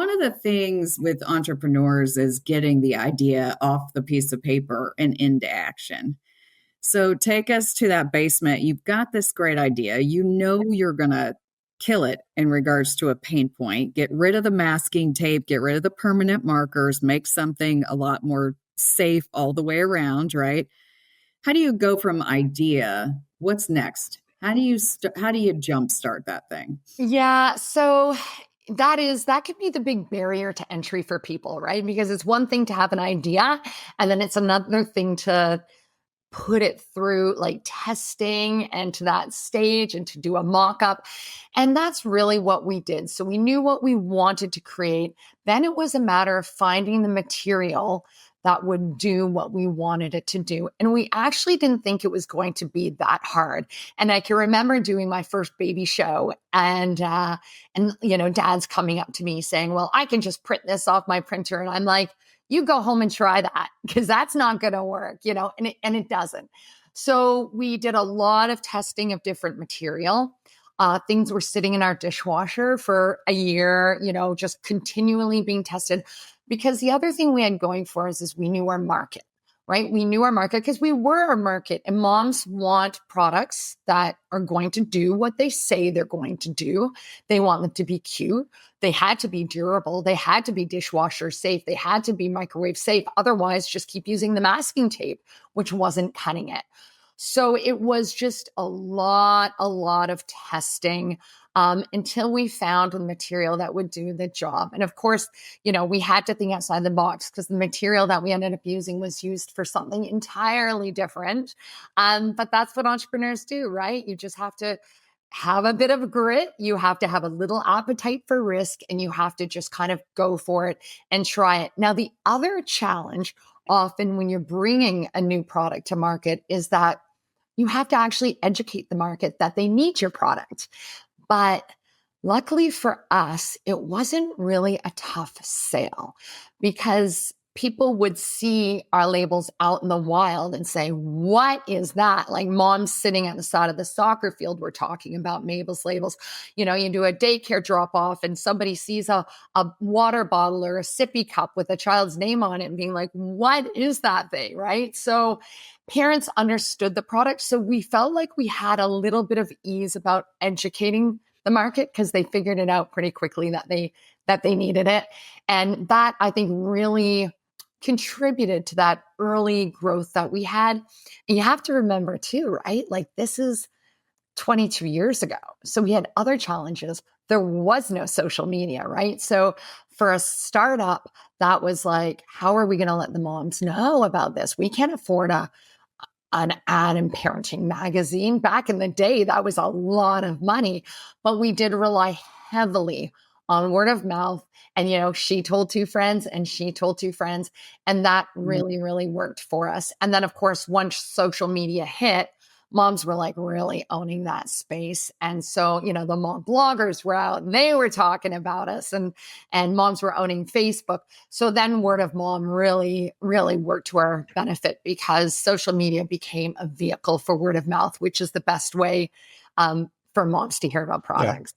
one of the things with entrepreneurs is getting the idea off the piece of paper and into action. So take us to that basement. You've got this great idea. You know you're going to kill it in regards to a pain point. Get rid of the masking tape, get rid of the permanent markers, make something a lot more safe all the way around, right? How do you go from idea? What's next? How do you jumpstart that thing? Yeah, so that could be the big barrier to entry for people, right? Because it's one thing to have an idea, and then it's another thing to put it through like testing and to that stage and to do a mock-up. And that's really what we did. So we knew what we wanted to create. Then it was a matter of finding the material that would do what we wanted it to do. And we actually didn't think it was going to be that hard. And I can remember doing my first baby show and dad's coming up to me saying, well, I can just print this off my printer. And I'm like, you go home and try that because that's not going to work, and it doesn't. So we did a lot of testing of different material. Things were sitting in our dishwasher for a year, just continually being tested. Because the other thing we had going for us is we knew our market, right? We knew our market because we were our market, and moms want products that are going to do what they say they're going to do. They want them to be cute. They had to be durable. They had to be dishwasher safe. They had to be microwave safe. Otherwise, just keep using the masking tape, which wasn't cutting it. So it was just a lot of testing until we found a material that would do the job. And of course, we had to think outside the box because the material that we ended up using was used for something entirely different. But that's what entrepreneurs do, right? You just have to have a bit of grit. You have to have a little appetite for risk, and you have to just kind of go for it and try it. Now, the other challenge often when you're bringing a new product to market is that you have to actually educate the market that they need your product. But luckily for us, it wasn't really a tough sale because people would see our labels out in the wild and say, what is that? Like moms sitting at the side of the soccer field were talking about Mabel's labels. You do a daycare drop off and somebody sees a water bottle or a sippy cup with a child's name on it and being like, what is that thing, right? So parents understood the product. So we felt like we had a little bit of ease about educating the market because they figured it out pretty quickly that they needed it. And that, I think, really contributed to that early growth that we had. And you have to remember too, right? Like this is 22 years ago. So we had other challenges. There was no social media, right? So for a startup, that was like, how are we going to let the moms know about this? We can't afford an ad in Parenting Magazine. Back in the day, that was a lot of money, but we did rely heavily on word of mouth. And, she told two friends and she told two friends. And that really, really worked for us. And then, of course, once social media hit, moms were like really owning that space. And so, the mom bloggers were out and they were talking about us and moms were owning Facebook. So then word of mom really, really worked to our benefit because social media became a vehicle for word of mouth, which is the best way for moms to hear about Yeah. products.